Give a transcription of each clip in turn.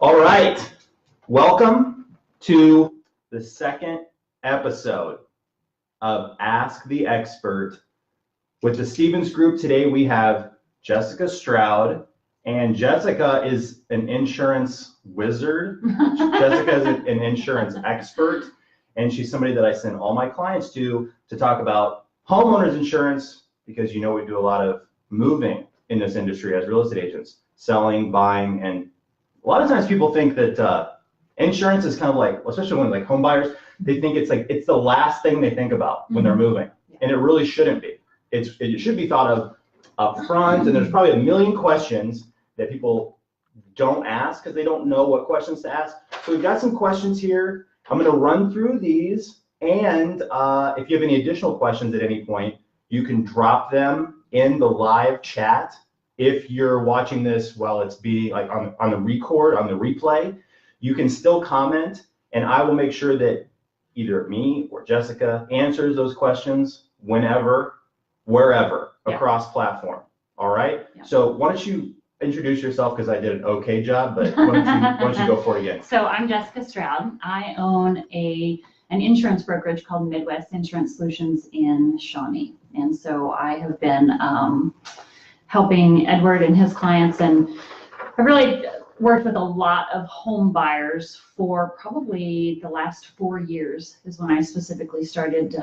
All right, welcome to the second episode of Ask the Expert. With the Stevens Group today, we have Jessica Stroud, and Jessica is an insurance wizard. Jessica is an insurance expert, and she's somebody that I send all my clients to talk about homeowners insurance, because you know we do a lot of moving in this industry as real estate agents, selling, buying, and a lot of times people think that insurance is kind of like, especially when like home buyers, they think it's the last thing they think about when they're moving, and it really shouldn't be. It should be thought of up front, and there's probably a million questions that people don't ask because they don't know what questions to ask. So we've got some questions here. I'm going to run through these, and if you have any additional questions at any point, you can drop them in the live chat. If you're watching this while it's being like on the record, on the replay, you can still comment, and I will make sure that either me or Jessica answers those questions whenever, wherever, across platform. All right? Yeah. So why don't you introduce yourself, because I did an okay job, but why don't you go for it again? So I'm Jessica Stroud. I own an insurance brokerage called Midwest Insurance Solutions in Shawnee. And so I have been helping Edward and his clients, and I've really worked with a lot of home buyers for probably the last 4 years is when I specifically started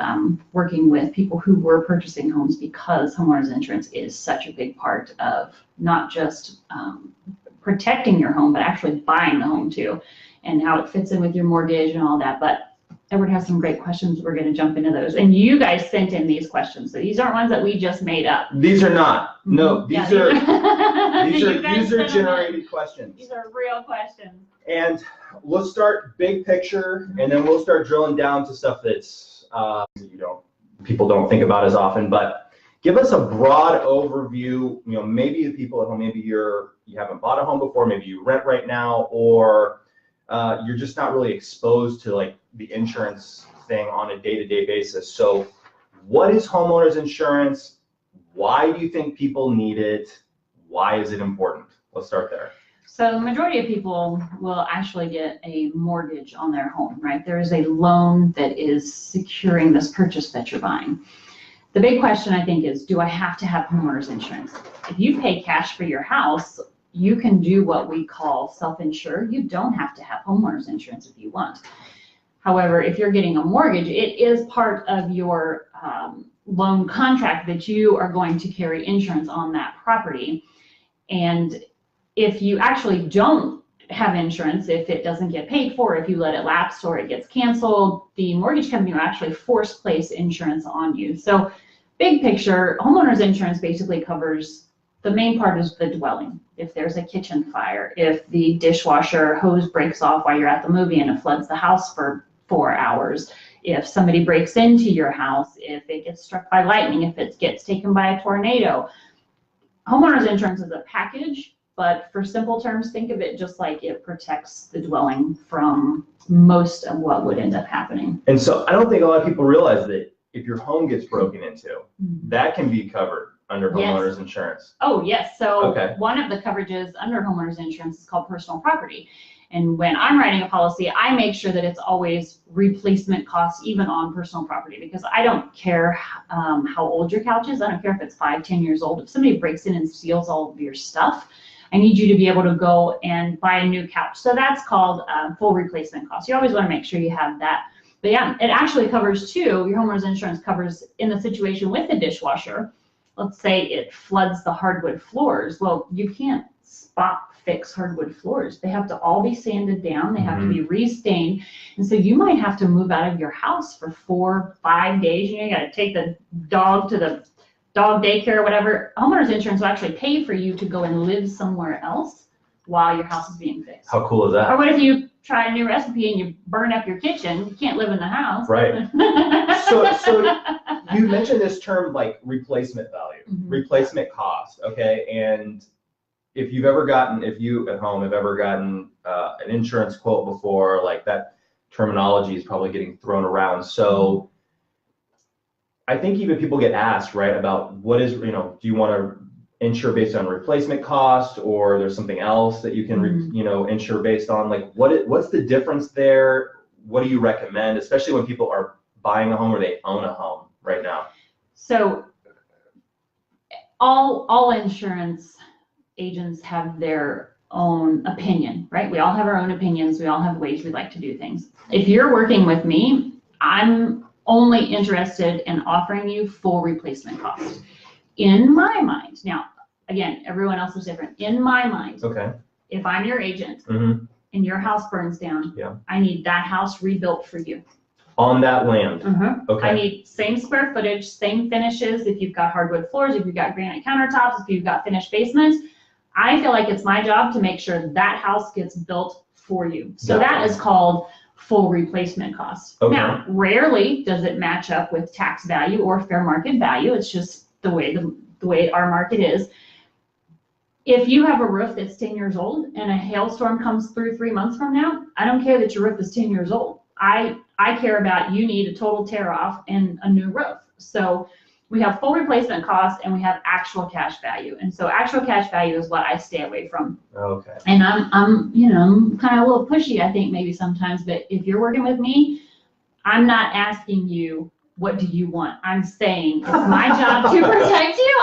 working with people who were purchasing homes, because homeowners insurance is such a big part of not just protecting your home, but actually buying the home too, and how it fits in with your mortgage and all that. But Edward has some great questions. We're going to jump into those. And you guys sent in these questions. So these aren't ones that we just made up. These are not. No, these are user-generated questions. These are real questions. And we'll start big picture, and then we'll start drilling down to stuff that's people don't think about as often. But give us a broad overview. Maybe the people at home, maybe you haven't bought a home before, maybe you rent right now, or you're just not really exposed to like the insurance thing on a day-to-day basis. So what is homeowners insurance? Why do you think people need it? Why is it important? Let's start there. So the majority of people will actually get a mortgage on their home, right? There is a loan that is securing this purchase that you're buying. The big question, I think, is, do I have to have homeowners insurance? If you pay cash for your house, you can do what we call self-insure. You don't have to have homeowners insurance if you want. However, if you're getting a mortgage, it is part of your loan contract that you are going to carry insurance on that property. And if you actually don't have insurance, if it doesn't get paid for, if you let it lapse or it gets canceled, the mortgage company will actually force place insurance on you. So big picture, homeowners insurance basically covers, the main part is the dwelling. If there's a kitchen fire, if the dishwasher hose breaks off while you're at the movie and it floods the house for 4 hours, if somebody breaks into your house, if it gets struck by lightning, if it gets taken by a tornado. Homeowners insurance is a package, but for simple terms, think of it just like it protects the dwelling from most of what would end up happening. And so I don't think a lot of people realize that if your home gets broken into, that can be covered under homeowners insurance. Oh, yes. So one of the coverages under homeowners insurance is called personal property. And when I'm writing a policy, I make sure that it's always replacement costs, even on personal property, because I don't care how old your couch is. I don't care if it's 5, 10 years old. If somebody breaks in and steals all of your stuff, I need you to be able to go and buy a new couch. So that's called full replacement costs. You always want to make sure you have that. But yeah, it actually covers too. Your homeowner's insurance covers in the situation with the dishwasher. Let's say it floods the hardwood floors. Well, you can't spot fix hardwood floors. They have to all be sanded down. They have to be restained. And so you might have to move out of your house for 4, 5 days. You got to take the dog to the dog daycare or whatever. Homeowners insurance will actually pay for you to go and live somewhere else while your house is being fixed. How cool is that? Or what if you try a new recipe and you burn up your kitchen? You can't live in the house. Right. So you mentioned this term like replacement value, replacement cost, okay? And if you at home have ever gotten an insurance quote before, like that terminology is probably getting thrown around. So I think even people get asked, right, about what is, do you want to insure based on replacement cost, or there's something else that you can, insure based on? Like, what's the difference there? What do you recommend, especially when people are buying a home or they own a home right now? So all insurance agents have their own opinion, right? We all have our own opinions. We all have ways we like to do things. If you're working with me, I'm only interested in offering you full replacement cost. In my mind, now, again, everyone else is different. In my mind, Okay. if I'm your agent Mm-hmm. and your house burns down, Yeah. I need that house rebuilt for you. On that land. Okay. I need same square footage, same finishes. If you've got hardwood floors, if you've got granite countertops, if you've got finished basements, I feel like it's my job to make sure that house gets built for you. So that is called full replacement cost. Okay. Now, rarely does it match up with tax value or fair market value. It's just the way our market is. If you have a roof that's 10 years old and a hailstorm comes through 3 months from now, I don't care that your roof is 10 years old. I care about you need a total tear off and a new roof. So we have full replacement cost and we have actual cash value. And so actual cash value is what I stay away from. Okay. And I'm kind of a little pushy, I think, maybe sometimes, but if you're working with me, I'm not asking you, what do you want? I'm saying it's my job to protect you.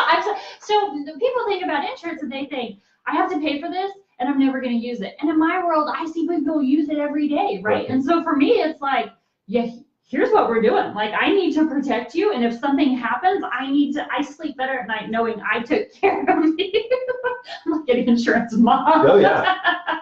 So people think about insurance and they think, I have to pay for this and I'm never going to use it. And in my world, I see people use it every day, right? And so for me, it's like, yeah, here's what we're doing. Like, I need to protect you. And if something happens, I sleep better at night knowing I took care of you. I'm like an insurance mom. Oh, yeah.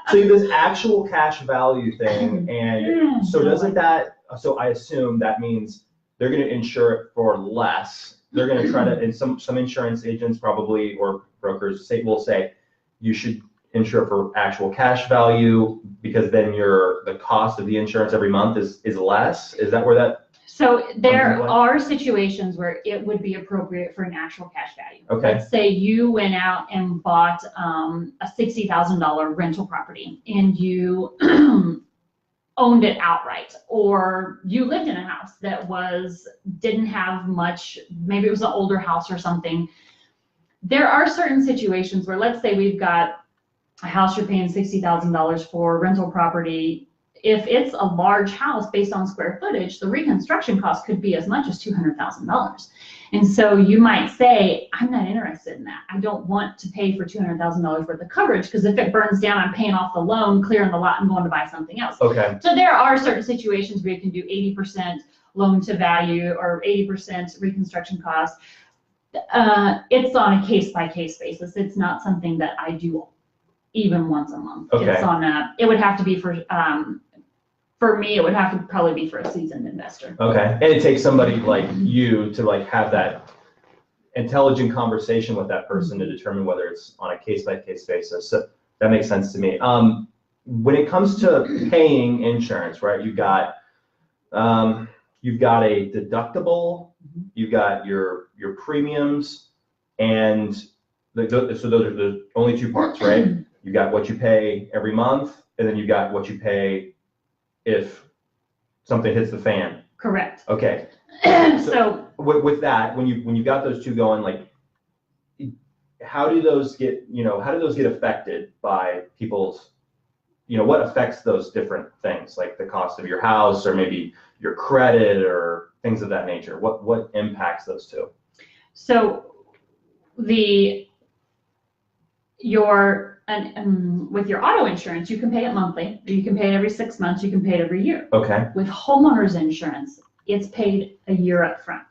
So this actual cash value thing, and so doesn't that, so I assume that means they're going to insure it for less. They're going to try to, and some insurance agents probably, or brokers will say, you should insure for actual cash value because then the cost of the insurance every month is less. Is that where that? So there are situations where it would be appropriate for an actual cash value. Okay. Let's say you went out and bought a $60,000 rental property and you owned it outright, or you lived in a house that didn't have much, maybe it was an older house or something. There are certain situations where, let's say we've got a house you're paying $60,000 for, rental property. If it's a large house based on square footage, the reconstruction cost could be as much as $200,000. And so you might say, I'm not interested in that. I don't want to pay for $200,000 worth of coverage because if it burns down, I'm paying off the loan, clearing the lot, and going to buy something else. Okay. So there are certain situations where you can do 80% loan to value or 80% reconstruction cost. It's on a case-by-case basis. It's not something that I do even once a month. Okay. It's on it would have to be for me, it would have to probably be for a seasoned investor. Okay. And it takes somebody like you to have that intelligent conversation with that person to determine whether it's on a case-by-case basis. So that makes sense to me. When it comes to paying insurance, right, you've got a deductible, you've got your premiums, and so those are the only two parts, right? You got what you pay every month, and then you got what you pay if something hits the fan. Correct. Okay. So with that, when you got those two going, like, how do those get affected by people's, what affects those different things, like the cost of your house or maybe your credit or things of that nature? What impacts those two? So with your auto insurance, you can pay it monthly, you can pay it every 6 months, you can pay it every year. Okay. With homeowners insurance, it's paid a year up front.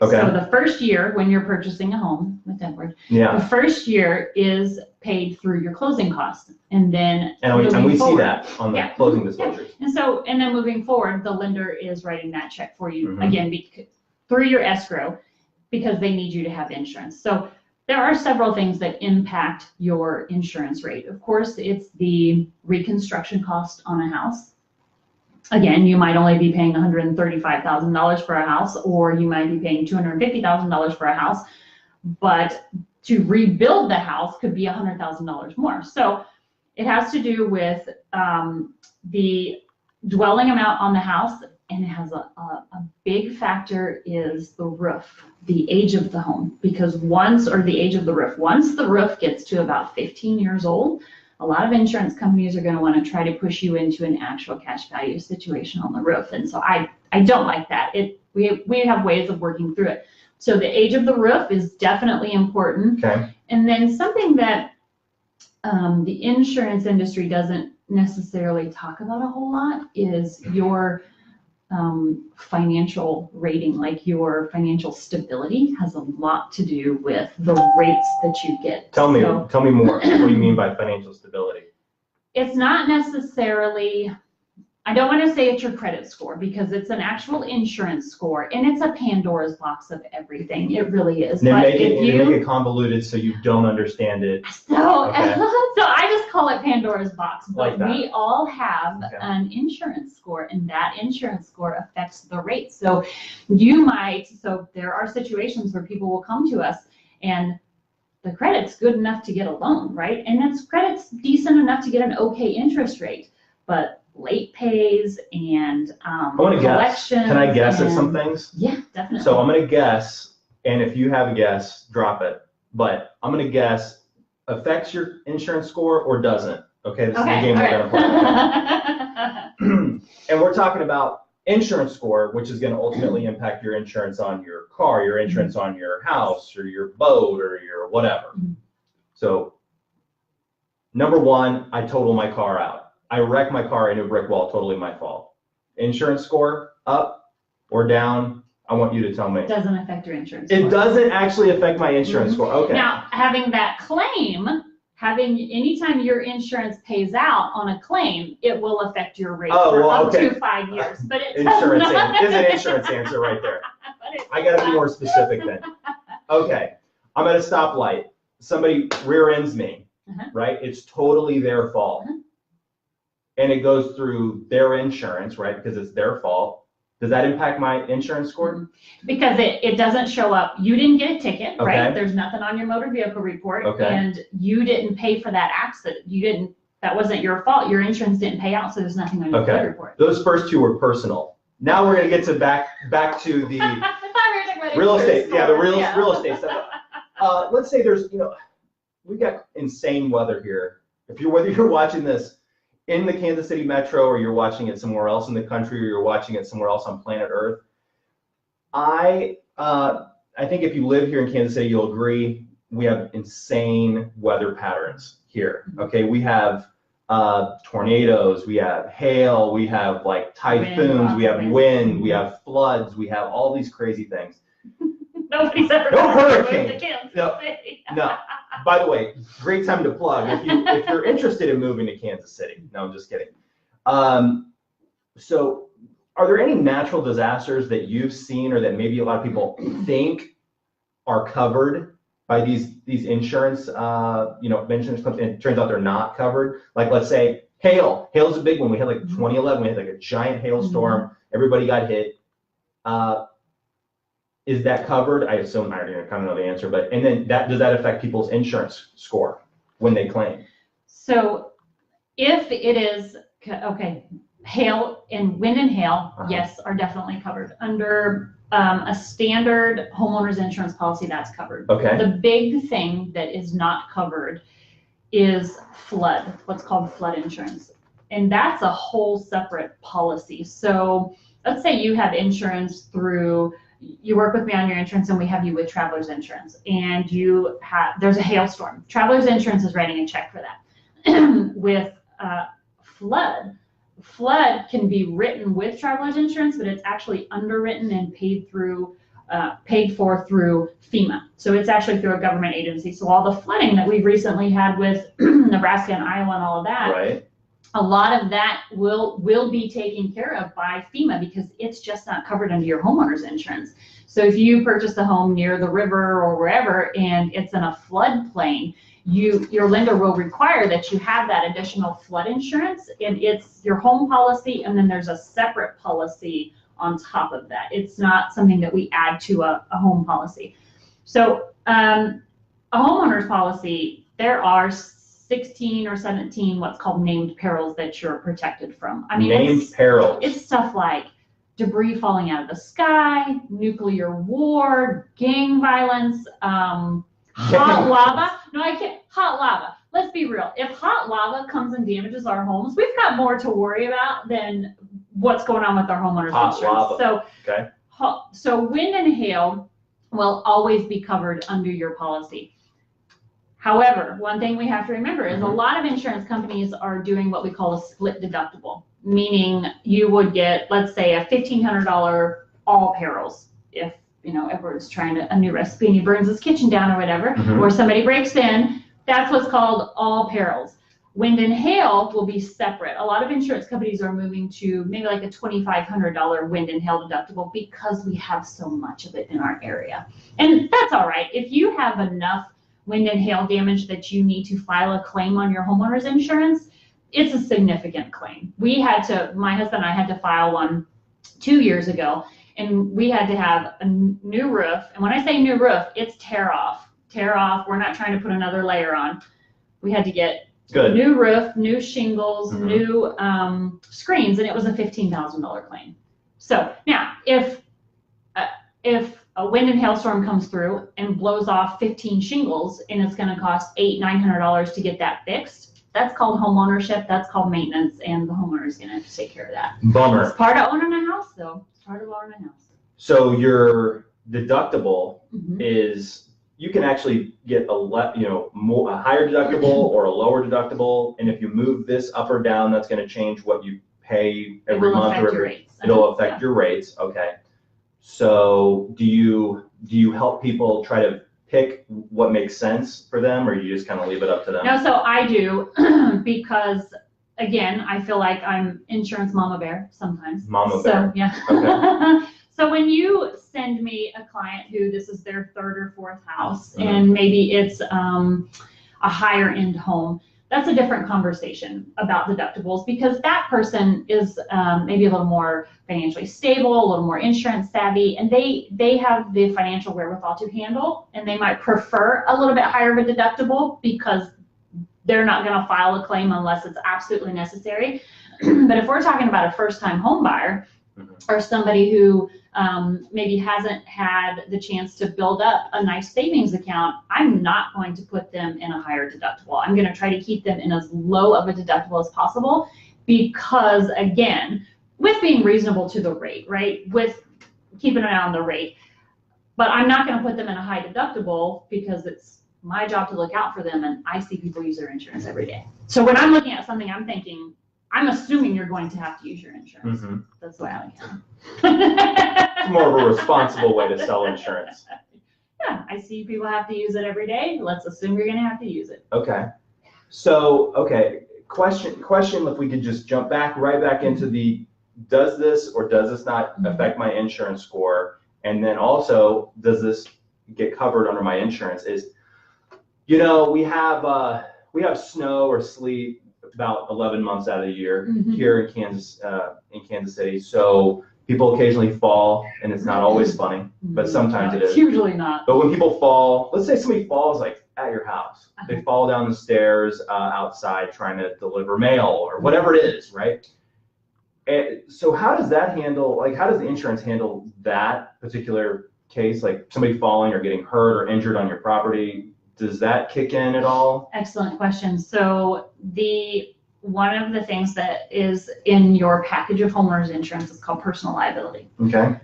Okay. So the first year when you're purchasing a home with Edward, yeah, the first year is paid through your closing costs, and then we see that on the closing disclosures. Yeah. And then moving forward, the lender is writing that check for you again through your escrow because they need you to have insurance. So there are several things that impact your insurance rate. Of course, it's the reconstruction cost on a house. Again, you might only be paying $135,000 for a house, or you might be paying $250,000 for a house, but to rebuild the house could be $100,000 more. So it has to do with the dwelling amount on the house and it has a big factor is the roof, the age of the home, because once the roof gets to about 15 years old, a lot of insurance companies are going to want to try to push you into an actual cash value situation on the roof. And so I don't like that. We have ways of working through it. So the age of the roof is definitely important. Okay. And then something that the insurance industry doesn't necessarily talk about a whole lot is your financial rating, like your financial stability has a lot to do with the rates that you get. Tell me more. What do you mean by financial stability? It's not necessarily, I don't want to say it's your credit score because it's an actual insurance score and it's a Pandora's box of everything. It really is. They make it convoluted so you don't understand it. So, okay. So I just call it Pandora's box. But like we all have an insurance score, and that insurance score affects the rate. So there are situations where people will come to us and the credit's good enough to get a loan, right? And credit's decent enough to get an okay interest rate, but late pays and collections. Can I guess at some things? Yeah, definitely. So I'm going to guess, and if you have a guess, drop it. But I'm going to guess affects your insurance score or doesn't. Okay, this is the game we're going to play. And we're talking about insurance score, which is going to ultimately impact your insurance on your car, your insurance on your house, or your boat, or your whatever. So, number one, I total my car out. I wreck my car into a brick wall, totally my fault. Insurance score, up or down? I want you to tell me. It doesn't affect your insurance score. It doesn't actually affect my insurance score. Okay. Now, having that claim, anytime your insurance pays out on a claim, it will affect your rate for up to 5 years. But it insurance is an insurance answer right there. I got to be more specific then. Okay, I'm at a stoplight. Somebody rear ends me, right? It's totally their fault. And it goes through their insurance, right? Because it's their fault. Does that impact my insurance score? Because it doesn't show up. You didn't get a ticket, right? There's nothing on your motor vehicle report, and you didn't pay for that accident. That wasn't your fault. Your insurance didn't pay out, so there's nothing on your credit report. Those first two were personal. Now we're going to get to back to the real estate. Yeah, the real estate stuff. Let's say we've got insane weather here. Whether you're watching this in the Kansas City metro, or you're watching it somewhere else in the country, or you're watching it somewhere else on planet Earth, I think if you live here in Kansas City, you'll agree we have insane weather patterns here. Okay, we have tornadoes, we have hail, we have like typhoons, we have wind, we have floods, we have all these crazy things. Nobody's ever no hurricane. No. By the way, great time to plug if you're interested in moving to Kansas City. No, I'm just kidding. So, are there any natural disasters that you've seen, or that maybe a lot of people think are covered by these insurance, insurance companies, and it turns out they're not covered? Like, let's say hail. Hail's a big one. We had 2011. We had a giant hailstorm. Everybody got hit. Is that covered? I assume I kind of know the answer, and then does that affect people's insurance score when they claim? So if it is, hail and wind and hail, yes, are definitely covered. Under a standard homeowners insurance policy, that's covered. Okay. The big thing that is not covered is flood, what's called flood insurance. And that's a whole separate policy. So let's say you have insurance you work with me on your insurance, and we have you with Travelers Insurance, and there's a hailstorm. Travelers Insurance is writing a check for that. With flood can be written with Travelers Insurance, but it's actually underwritten and paid for through FEMA. So it's actually through a government agency. So all the flooding that we've recently had with Nebraska and Iowa and all of that, right, a lot of that will be taken care of by FEMA, because it's just not covered under your homeowner's insurance. So if you purchase a home near the river or wherever, and it's in a floodplain, your lender will require that you have that additional flood insurance, and it's your home policy, and then there's a separate policy on top of that. It's not something that we add to a home policy. So a homeowner's policy, there are 16 or 17 what's called named perils that you're protected from. I mean, named perils. It's stuff like debris falling out of the sky, nuclear war, gang violence, hot lava. No, I can't. Hot lava. Let's be real. If hot lava comes and damages our homes, we've got more to worry about than what's going on with our homeowners Hot insurance. lava. So, Okay. so wind and hail will always be covered under your policy. However, one thing we have to remember is a lot of insurance companies are doing what we call a split deductible, meaning you would get, let's say, a $1,500 all perils if, you know, Edward's trying a new recipe and he burns his kitchen down or whatever, or somebody breaks in. That's what's called all perils. Wind and hail will be separate. A lot of insurance companies are moving to maybe like a $2,500 wind and hail deductible because we have so much of it in our area. And that's all right. If you have enough wind and hail damage that you need to file a claim on your homeowner's insurance, it's a significant claim. We had to, my husband and I had to file one 2 years ago, and we had to have a new roof. And when I say new roof, it's tear off. We're not trying to put another layer on. We had to get new roof, new shingles, new screens, and it was a $15,000 claim. So now, if a wind and hailstorm comes through and blows off 15 shingles, and it's going to cost $800-900 to get that fixed, that's called homeownership. That's called maintenance, and the homeowner is going to have to take care of that. Bummer. It's part of owning a house, though. It's part of owning a house. So your deductible is, you can actually get a higher deductible or a lower deductible, and if you move this up or down, that's going to change what you pay every month, or it'll affect your rates. Okay. So do you help people try to pick what makes sense for them, or you just kind of leave it up to them? No, so I do because, again, I feel like I'm insurance mama bear sometimes. Mama bear. So, yeah. Okay. So when you send me a client who this is their third or fourth house, and maybe it's a higher end home, that's a different conversation about deductibles, because that person is maybe a little more financially stable, a little more insurance savvy, and they have the financial wherewithal to handle, and they might prefer a little bit higher of a deductible because they're not going to file a claim unless it's absolutely necessary. But if we're talking about a first-time home buyer, or somebody who maybe hasn't had the chance to build up a nice savings account, I'm not going to put them in a higher deductible. I'm going to try to keep them in as low of a deductible as possible, because, again, with being reasonable to the rate, right? With keeping an eye on the rate. But I'm not going to put them in a high deductible because it's my job to look out for them, and I see people use their insurance every day. So when I'm looking at something, I'm thinking, I'm assuming you're going to have to use your insurance. That's the way I look at it. It's more of a responsible way to sell insurance. Yeah, I see people have to use it every day. Let's assume you're going to have to use it. Okay. So, question, if we could just jump right back into the, does this or does this not affect my insurance score? And then also, does this get covered under my insurance? Is, we have snow or sleet about 11 months out of the year here in Kansas City. So people occasionally fall, and it's not always funny, but sometimes it is. It's usually not. But when people fall, let's say somebody falls like at your house, they fall down the stairs outside trying to deliver mail or whatever it is, right? And so how does that handle, how does the insurance handle that particular case, like somebody falling or getting hurt or injured on your property? Does that kick in at all? Excellent question. So one of the things that is in your package of homeowners insurance is called personal liability. Okay.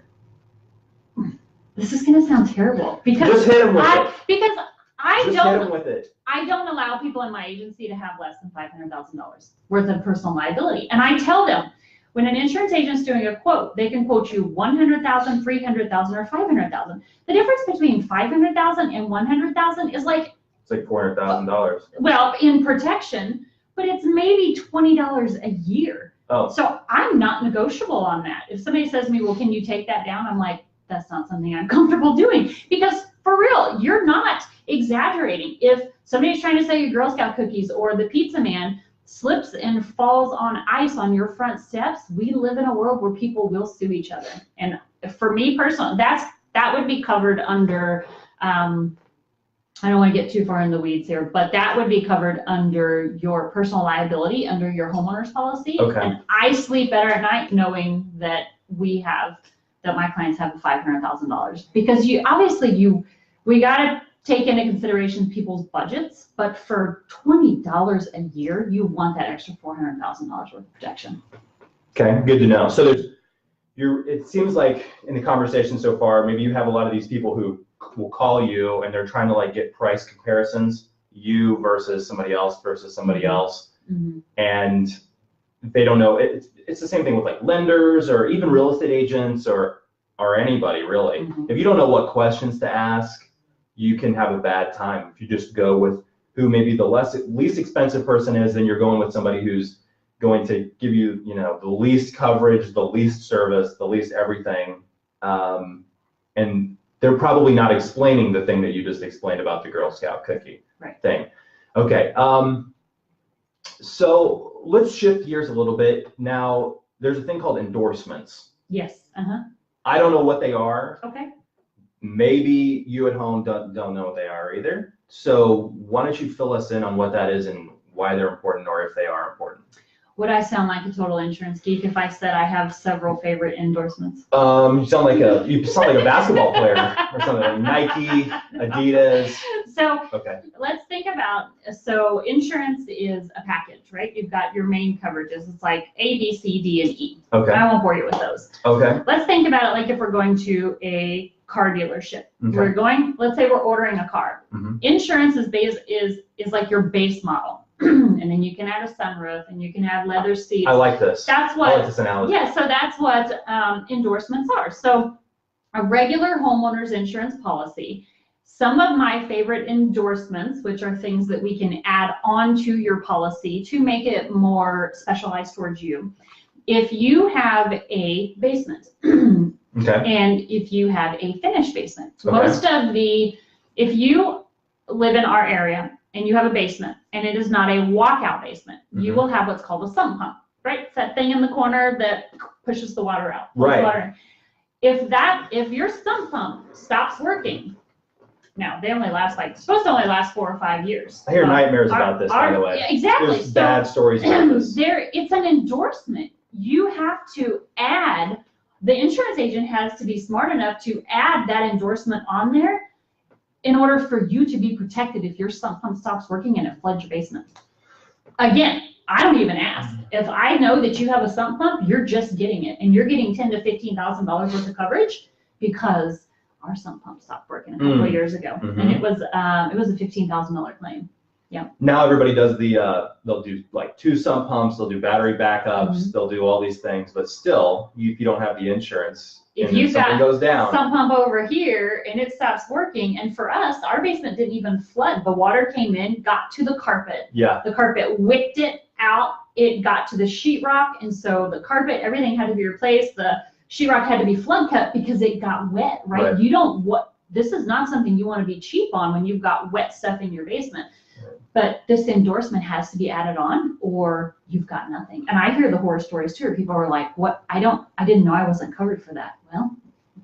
This is going to sound terrible because just hit them with it. Because hit them with it. I don't allow people in my agency to have less than $500,000 worth of personal liability, and I tell them, when an insurance agent's doing a quote, they can quote you $100,000, $300,000, or $500,000. The difference between $500,000 and $100,000 is like, it's like $400,000. Well, in protection, but it's maybe $20 a year. Oh. So I'm not negotiable on that. If somebody says to me, well, can you take that down? I'm like, that's not something I'm comfortable doing, because for real, you're not exaggerating. If somebody's trying to sell you Girl Scout cookies, or the pizza man slips and falls on ice on your front steps, we live in a world where people will sue each other. And for me personally, that would be covered under, I don't want to get too far in the weeds here, but that would be covered under your personal liability, under your homeowner's policy. Okay. And I sleep better at night knowing that that my clients have $500,000, because we got to take into consideration people's budgets, but for $20 a year, you want that extra $400,000 worth of protection. Okay, good to know. So it seems like in the conversation so far, maybe you have a lot of these people who will call you and they're trying to like get price comparisons, you versus somebody else versus somebody else. Mm-hmm. And they don't know. It's the same thing with like lenders or even real estate agents or anybody really. Mm-hmm. If you don't know what questions to ask, you can have a bad time. If you just go with who maybe the least expensive person is, then you're going with somebody who's going to give you, the least coverage, the least service, the least everything. And they're probably not explaining the thing that you just explained about the Girl Scout cookie thing. Okay. So let's shift gears a little bit. Now, there's a thing called endorsements. Yes. Uh-huh. I don't know what they are. Okay. Maybe you at home don't know what they are either. So why don't you fill us in on what that is and why they're important, or if they are important? Would I sound like a total insurance geek if I said I have several favorite endorsements? You sound like a basketball player or something, like Nike, Adidas. So okay. Let's think about, so insurance is a package, right? You've got your main coverages. It's like A, B, C, D, and E. Okay. I won't bore you with those. Okay. Let's think about it like if we're going to a car dealership. Okay. Let's say we're ordering a car. Mm-hmm. Insurance is like your base model. And then you can add a sunroof and you can add leather seats. I like this. I like this analogy. Yeah, so that's what endorsements are. So a regular homeowner's insurance policy, some of my favorite endorsements, which are things that we can add on to your policy to make it more specialized towards you. If you have a basement, okay, and if you have a finished basement, if you live in our area and you have a basement and it is not a walkout basement, you will have what's called a sump pump, right? It's that thing in the corner that pushes the water out. Right. If your sump pump stops working, now they only last supposed to only last 4 or 5 years. I hear nightmares about this, by the way. Yeah, exactly. There's bad stories about this. It's an endorsement. You have to add, the insurance agent has to be smart enough to add that endorsement on there in order for you to be protected if your sump pump stops working and it floods your basement. Again, I don't even ask. If I know that you have a sump pump, you're just getting it, and you're getting $10,000 to $15,000 worth of coverage because our sump pump stopped working a couple of years ago, and it was a $15,000 claim. Yeah. Now everybody does they'll do like 2 sump pumps, they'll do battery backups, they'll do all these things, but still, if you don't have the insurance, if you've something got goes down, sump pump over here and it stops working, and for us, our basement didn't even flood. The water came in, got to the carpet. Yeah. The carpet wicked it out. It got to the sheetrock, and so the carpet, everything had to be replaced. The sheetrock had to be flood cut because it got wet, right? This is not something you want to be cheap on when you've got wet stuff in your basement. But this endorsement has to be added on or you've got nothing. And I hear the horror stories too, where people are like, what? I didn't know I wasn't covered for that. Well,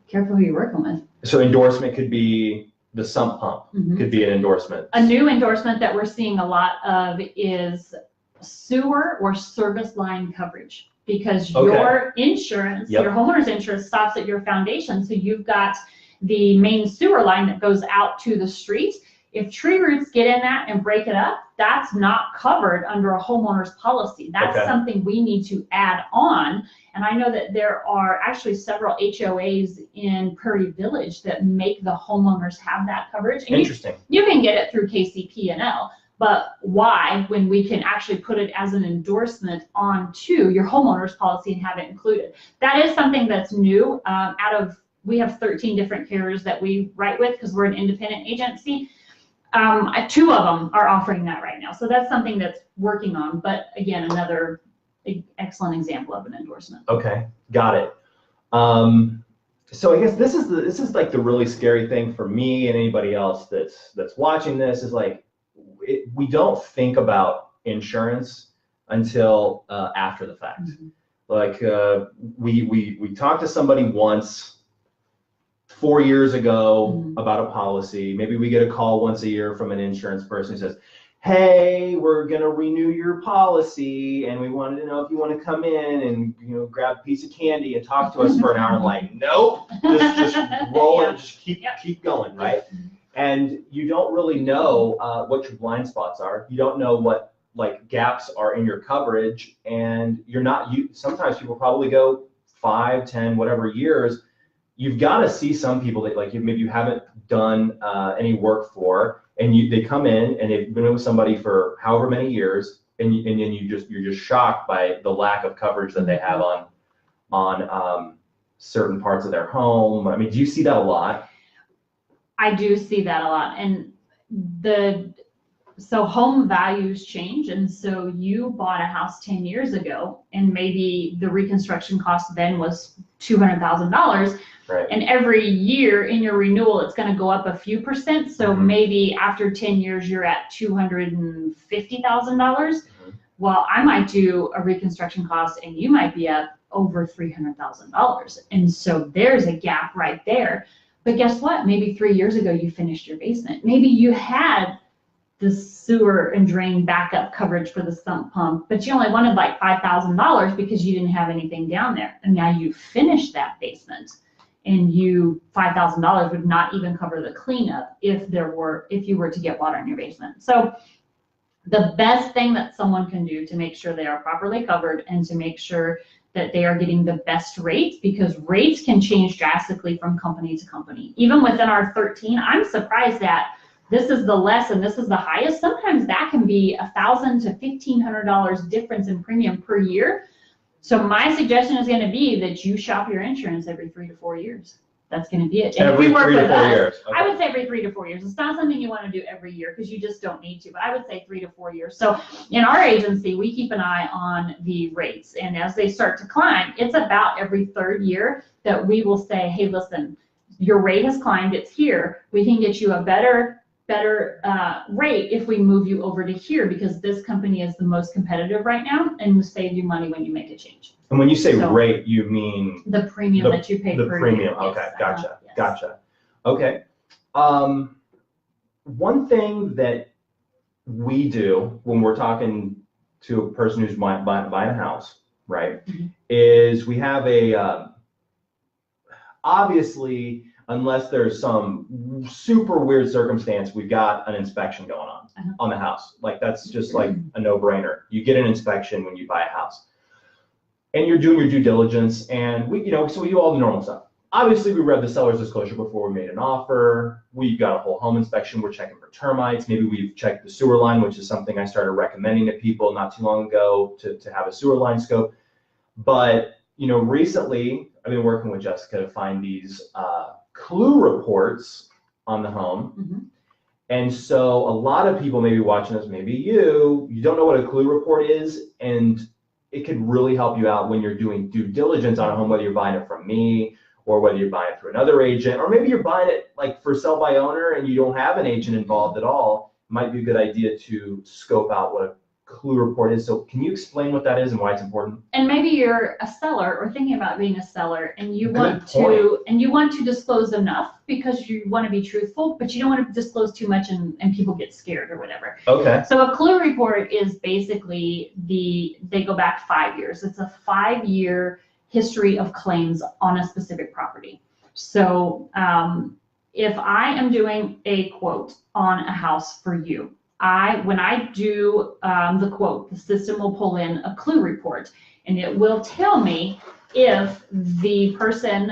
careful who you're working with. So endorsement could be the sump pump, could be an endorsement. A new endorsement that we're seeing a lot of is sewer or service line coverage, because your insurance, your homeowner's insurance stops at your foundation. So you've got the main sewer line that goes out to the street. If tree roots get in that and break it up, that's not covered under a homeowner's policy. That's something we need to add on. And I know that there are actually several HOAs in Prairie Village that make the homeowners have that coverage. And interesting. You can get it through KCP&L, but why when we can actually put it as an endorsement onto your homeowner's policy and have it included? That is something that's new. We have 13 different carriers that we write with because we're an independent agency. 2 of them are offering that right now. So that's something that's working on, but again, another excellent example of an endorsement. Okay, got it. So I guess this is like the really scary thing for me and anybody else that's watching this is like, we don't think about insurance until after the fact. Like we talked to somebody once 4 years ago about a policy. Maybe we get a call once a year from an insurance person who says, hey, we're going to renew your policy and we wanted to know if you want to come in and, grab a piece of candy and talk to us for an hour. I'm like, nope, just roll it, just keep going, right? And you don't really know what your blind spots are. You don't know what gaps are in your coverage, and sometimes people probably go 5, 10, whatever years. You've got to see some people that maybe you haven't done any work for, and they come in and they've been with somebody for however many years, and then you're just shocked by the lack of coverage that they have on certain parts of their home. I mean, do you see that a lot? I do see that a lot, and so home values change, and so you bought a house 10 years ago, and maybe the reconstruction cost then was $200,000. Right. And every year in your renewal, it's going to go up a few percent. So maybe after 10 years, you're at $250,000. Well, I might do a reconstruction cost, and you might be at over $300,000. And so there's a gap right there. But guess what? Maybe 3 years ago, you finished your basement. Maybe you had the sewer and drain backup coverage for the sump pump, but you only wanted like $5,000 because you didn't have anything down there. And now you finished that basement, and $5,000 would not even cover the cleanup if you were to get water in your basement. So the best thing that someone can do to make sure they are properly covered and to make sure that they are getting the best rates, because rates can change drastically from company to company. Even within our 13, I'm surprised that this is the less and this is the highest. Sometimes that can be $1,000 to $1,500 difference in premium per year. So my suggestion is going to be that you shop your insurance every 3 to 4 years. That's going to be it. And every if you work 3 to with 4 us, years. Okay. I would say every 3 to 4 years. It's not something you want to do every year because you just don't need to, but I would say 3 to 4 years. So in our agency, we keep an eye on the rates, and as they start to climb, it's about every 3rd year that we will say, hey, listen, your rate has climbed, it's here. We can get you a better rate if we move you over to here, because this company is the most competitive right now and will save you money when you make a change. And when you say rate, you mean the premium that you pay per year. The premium, okay, yes. Gotcha, Yes. Gotcha. Okay. One thing that we do when we're talking to a person who's buying a house, right, is we have obviously, unless there's some super weird circumstance, we've got an inspection going on the house. That's just like a no-brainer. You get an inspection when you buy a house. And you're doing your due diligence, and so we do all the normal stuff. Obviously, we read the seller's disclosure before we made an offer. We got a whole home inspection. We're checking for termites. Maybe we've checked the sewer line, which is something I started recommending to people not too long ago to have a sewer line scope. But, recently I've been working with Jessica to find these clue reports on the home. And so a lot of people may be watching this, maybe you don't know what a clue report is, and it could really help you out when you're doing due diligence on a home, whether you're buying it from me or whether you're buying it through another agent, or maybe you're buying it for sell by owner and you don't have an agent involved at all. It might be a good idea to scope out what a clue report is. So can you explain what that is and why it's important? And maybe you're a seller or thinking about being a seller, and you want to disclose enough because you want to be truthful, but you don't want to disclose too much and people get scared or whatever. Okay. So a clue report is basically they go back 5 years. It's a 5-year history of claims on a specific property. So if I am doing a quote on a house for you, when I do the quote, the system will pull in a clue report, and it will tell me if the person,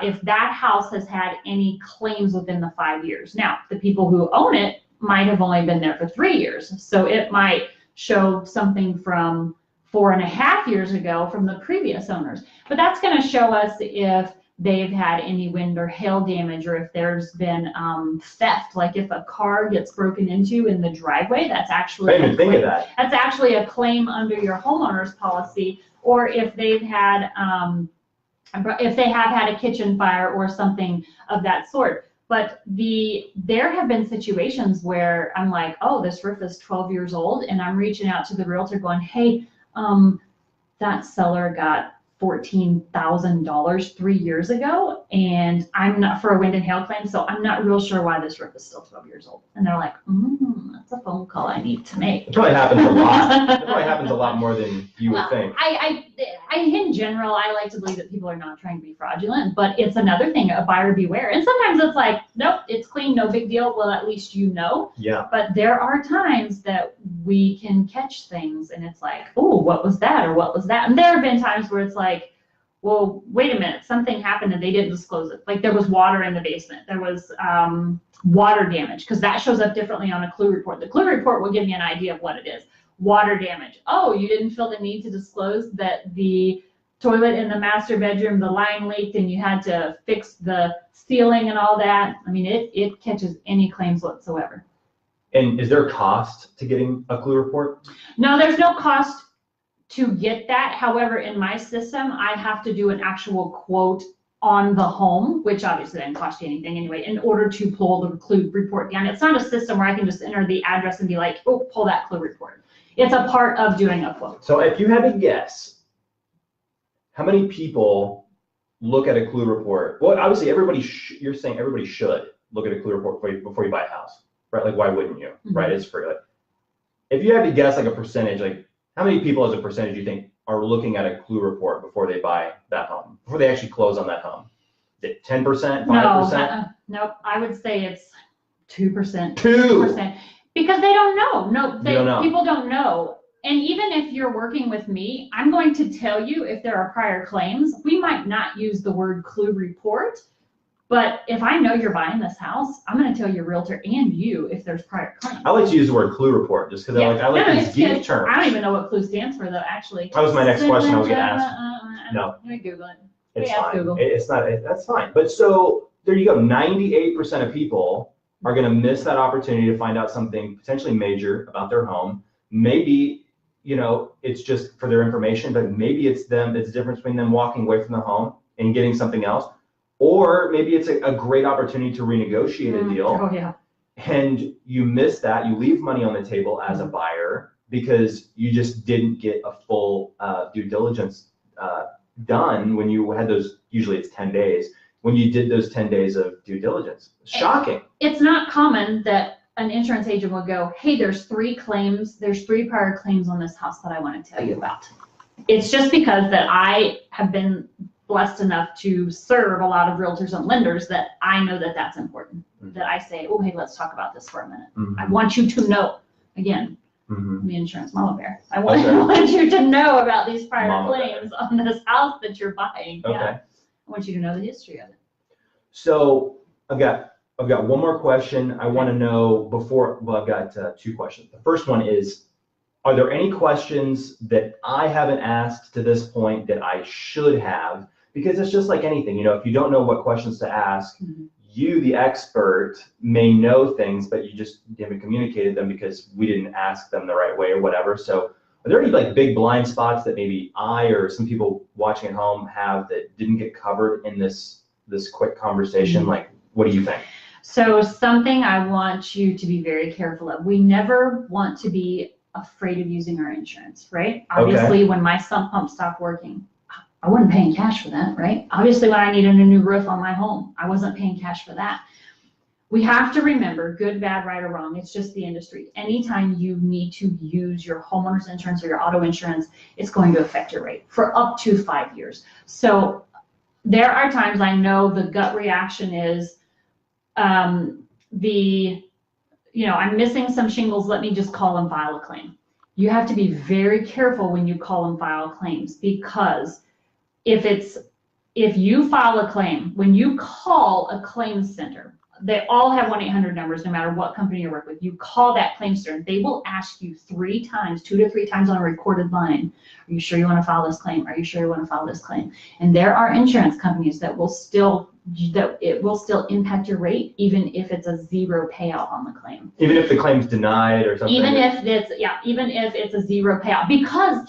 if that house has had any claims within the 5 years. Now, the people who own it might have only been there for 3 years, so it might show something from 4.5 years ago from the previous owners. But that's going to show us if they've had any wind or hail damage, or if there's been theft, like if a car gets broken into in the driveway, that's actually that's actually a claim under your homeowner's policy, or if they've had if they have had a kitchen fire or something of that sort. But there have been situations where I'm like, oh, this roof is 12 years old, and I'm reaching out to the realtor going, hey, that seller got $14,000 3 years ago, and I'm not for a wind and hail claim, so I'm not real sure why this roof is still 12 years old. And they're like, that's a phone call I need to make. It probably happens a lot. It probably happens a lot more than you would think. I in general, I like to believe that people are not trying to be fraudulent, but it's another thing, a buyer beware. And sometimes it's like, nope, it's clean, no big deal. Well, at least you know. Yeah. But there are times that we can catch things and it's like, oh, what was that? Or what was that? And there have been times where it's like, well, wait a minute, something happened and they didn't disclose it. Like there was water in the basement. There was water damage, because that shows up differently on a clue report. The clue report will give you an idea of what it is. Water damage. Oh, you didn't feel the need to disclose that the toilet in the master bedroom, the line leaked and you had to fix the ceiling and all that. I mean, it catches any claims whatsoever. And is there a cost to getting a clue report? No, there's no cost to get that. However, in my system, I have to do an actual quote on the home, which obviously doesn't cost you anything anyway, in order to pull the clue report down. It's not a system where I can just enter the address and be like, oh, pull that clue report. It's a part of doing a quote. So if you had to guess, how many people look at a clue report? Well, obviously you're saying everybody should look at a clue report before you buy a house, right? Like, why wouldn't you, right? It's free. Like, if you had to guess like a percentage, like how many people as a percentage you think are looking at a clue report before they buy that home, before they actually close on that home? Is it 10%, 5%? Nope, I would say it's 2%. 2%. Because they don't know. No, don't know. People don't know. And even if you're working with me, I'm going to tell you if there are prior claims. We might not use the word clue report, but if I know you're buying this house, I'm going to tell your realtor and you if there's prior claims. I like to use the word clue report just because I like these geek terms. I don't even know what clue stands for though, actually. That was my next question I was going to ask. No. Let me Google it. It's fine. It's not, that's fine. But so there you go. 98% of people are going to miss that opportunity to find out something potentially major about their home. Maybe, it's just for their information, but maybe it's the difference between them walking away from the home and getting something else. Or maybe it's a great opportunity to renegotiate a deal. Oh, yeah. And you miss that. You leave money on the table as a buyer because you just didn't get a full due diligence done when you had those, usually it's 10 days, when you did those 10 days of due diligence. Shocking. It's not common that an insurance agent will go, hey, there's 3 prior claims on this house that I want to tell you about. It's just because that I have been blessed enough to serve a lot of realtors and lenders that I know that that's important. That I say, oh, hey, let's talk about this for a minute. I want you to know, again, the insurance mama bear. I want you to know about these prior claims on this house that you're buying. Okay. Yeah. I want you to know the history of it. So I've got one more question. I want to know I've got 2 questions. The first one is, are there any questions that I haven't asked to this point that I should have? Because it's just like anything, if you don't know what questions to ask, you, the expert, may know things, but you just haven't communicated them because we didn't ask them the right way or whatever. So are there any like big blind spots that maybe I or some people watching at home have that didn't get covered in this quick conversation? Like, what do you think? So something I want you to be very careful of. We never want to be afraid of using our insurance, right? Obviously, when my sump pump stopped working, I wasn't paying cash for that, right? Obviously, when I needed a new roof on my home, I wasn't paying cash for that. We have to remember, good, bad, right, or wrong, it's just the industry. Anytime you need to use your homeowner's insurance or your auto insurance, it's going to affect your rate for up to 5 years. So there are times I know the gut reaction is, I'm missing some shingles, let me just call and file a claim. You have to be very careful when you call and file claims, because if you file a claim, when you call a claims center, they all have 1-800 numbers no matter what company you work with. You call that claim center, they will ask you 3 times, 2 to 3 times on a recorded line, are you sure you want to file this claim? Are you sure you want to file this claim? And there are insurance companies that it will still impact your rate, even if it's a 0 payout on the claim. Even if the claim's denied or something? Even if it's a 0 payout. Because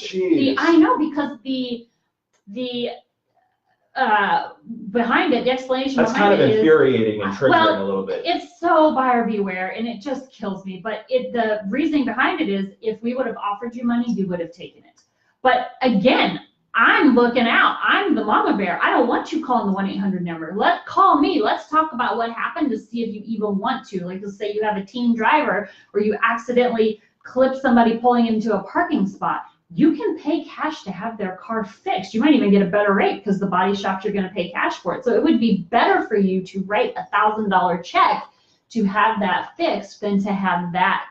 behind it, the explanation that's behind kind of it infuriating and triggering a little bit. It's so buyer beware, and it just kills me. But the reasoning behind it is, if we would have offered you money, you would have taken it. But again, I'm looking out. I'm the mama bear. I don't want you calling the 1-800 number. Call me. Let's talk about what happened to see if you even want to. Like, let's say you have a teen driver where you accidentally clip somebody pulling into a parking spot. You can pay cash to have their car fixed. You might even get a better rate because the body shops are going to pay cash for it. So it would be better for you to write $1,000 check to have that fixed than to have that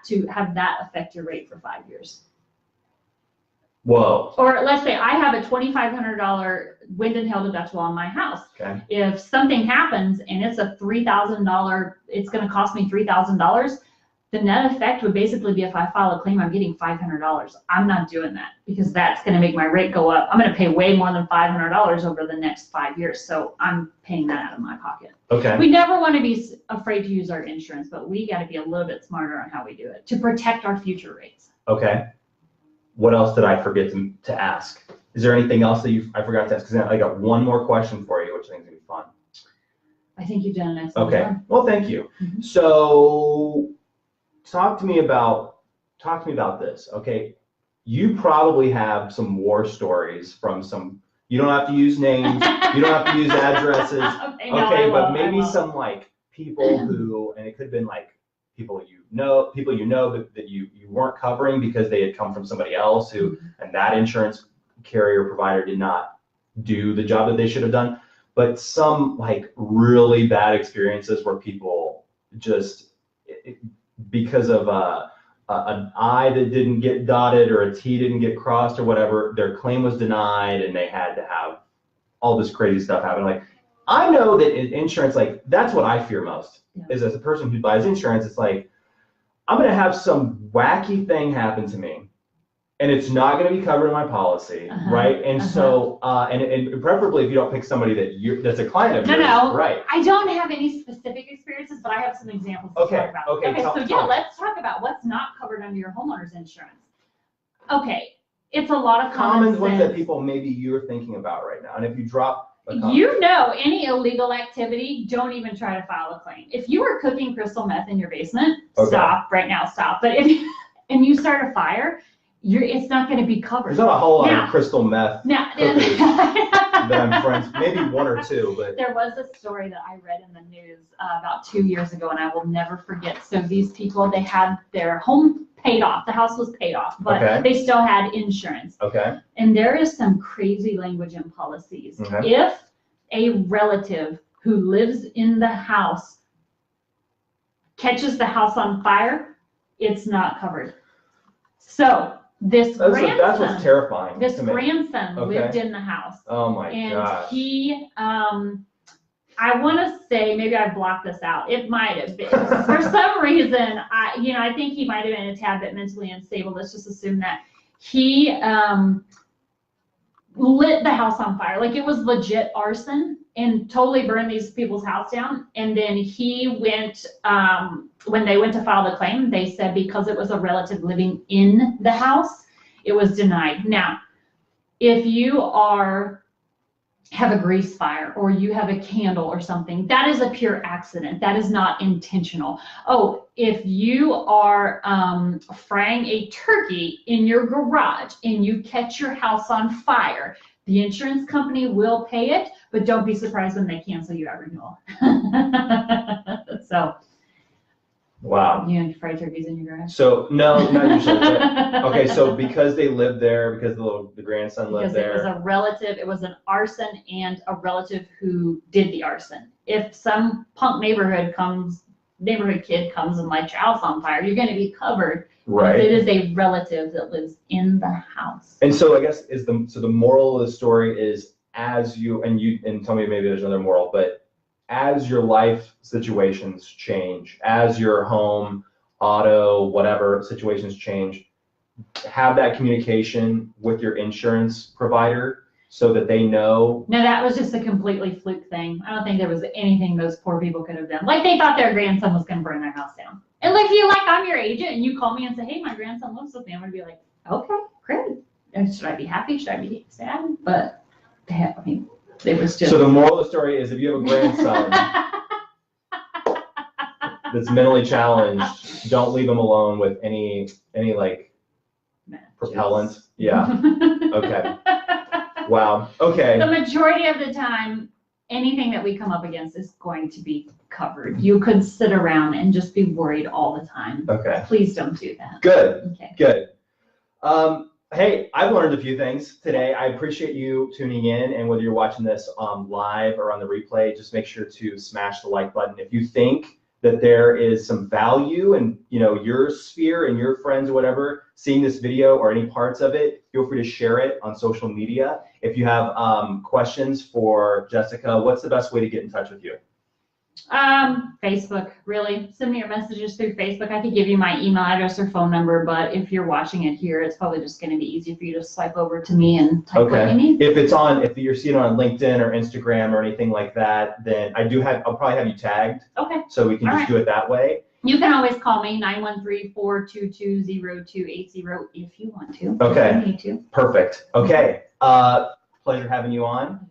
affect your rate for 5 years. Whoa. Or let's say I have a $2,500 wind and hail deductible on my house. Okay. If something happens and it's a $3,000, it's going to cost me $3,000. The net effect would basically be if I file a claim, I'm getting $500. I'm not doing that because that's going to make my rate go up. I'm going to pay way more than $500 over the next 5 years. So I'm paying that out of my pocket. Okay. We never want to be afraid to use our insurance, but we got to be a little bit smarter on how we do it to protect our future rates. Okay. What else did I forget to ask? Is there anything else that I forgot to ask? Because I got one more question for you, which I think is going to be fun. I think you've done an excellent job. Okay. Well, thank you. Mm-hmm. So talk to me about this. Okay. You probably have some war stories from some, you don't have to use names, you don't have to use addresses. Okay, but maybe some like people who, and it could have been like people you know that you weren't covering because they had come from somebody else who, and that insurance carrier provider did not do the job that they should have done. But some like really bad experiences where people just, because of an I that didn't get dotted or a T didn't get crossed or whatever, their claim was denied and they had to have all this crazy stuff happen. Like, I know that in insurance, like that's what I fear most. Yeah. Is as a person who buys insurance, it's like, I'm going to have some wacky thing happen to me and it's not going to be covered in my policy, right? And so, and preferably if you don't pick somebody that's a client of yours. No, right. I don't have any specific experiences, but I have some examples to talk about. Okay, let's talk about what's not covered under your homeowner's insurance. Okay, it's a lot of common ones that people maybe you're thinking about right now. And if you drop any illegal activity, don't even try to file a claim. If you are cooking crystal meth in your basement, stop right now, stop. But if you start a fire, it's not going to be covered. There's not a whole lot of crystal meth cookies that I'm friends, maybe one or two. But there was a story that I read in the news about 2 years ago, and I will never forget. So these people, they had their home paid off. The house was paid off, but they still had insurance. Okay. And there is some crazy language in policies. If a relative who lives in the house catches the house on fire, it's not covered. So that's what's terrifying. This grandson lived in the house. Oh my god. And he, I want to say, maybe I blocked this out. It might have been. For some reason, I think he might have been a tad bit mentally unstable. Let's just assume that. He lit the house on fire. Like, it was legit arson and totally burned these people's house down. And then he went, when they went to file the claim, they said because it was a relative living in the house, it was denied. Now, if you have a grease fire or you have a candle or something, that is a pure accident. That is not intentional. Oh, if you are frying a turkey in your garage and you catch your house on fire, the insurance company will pay it, but don't be surprised when they cancel you at renewal. So. Wow. You have fried turkeys in your garage? So, no, not usually. Okay, so because they lived there, because the grandson lived there. Because it was a relative, it was an arson and a relative who did the arson. If some punk neighborhood kid comes and lights your house on fire, you're going to be covered. Right. It is a relative that lives in the house. And so I guess the moral of the story is and tell me maybe there's another moral, but as your life situations change, as your home, auto, whatever situations change, have that communication with your insurance provider so that they know. No, that was just a completely fluke thing. I don't think there was anything those poor people could have done. Like, they thought their grandson was going to burn their house down. And I'm your agent and you call me and say, hey, my grandson lives with me, I'm going to be like, okay, great. And should I be happy? Should I be sad? But it was just. So the moral of the story is if you have a grandson that's mentally challenged, don't leave them alone with any like propellant. Yeah. Okay. Wow. Okay. The majority of the time, anything that we come up against is going to be covered. You could sit around and just be worried all the time. Okay. Please don't do that. Good. Okay. Good. Hey, I've learned a few things today. I appreciate you tuning in, and whether you're watching this live or on the replay, just make sure to smash the like button. If you think that there is some value in your sphere and your friends or whatever seeing this video or any parts of it, feel free to share it on social media. If you have questions for Jessica, what's the best way to get in touch with you? Facebook, really. Send me your messages through Facebook. I could give you my email address or phone number, but if you're watching it here, it's probably just going to be easy for you to swipe over to me and type what you need. If you're seeing it on LinkedIn or Instagram or anything like that, then I'll probably have you tagged. Okay. So we can just do it that way. You can always call me 913-422-0280 if you want to. Okay. If you need to. Perfect. Okay. Pleasure having you on.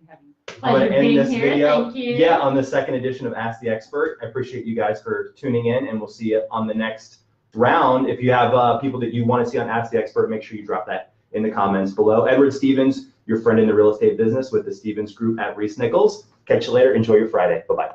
I'm going to end this video. Thank you. Yeah, on the second edition of Ask the Expert. I appreciate you guys for tuning in, and we'll see you on the next round. If you have people that you want to see on Ask the Expert, make sure you drop that in the comments below. Edward Stevens, your friend in the real estate business with the Stevens Group at Reese Nichols. Catch you later. Enjoy your Friday. Bye-bye.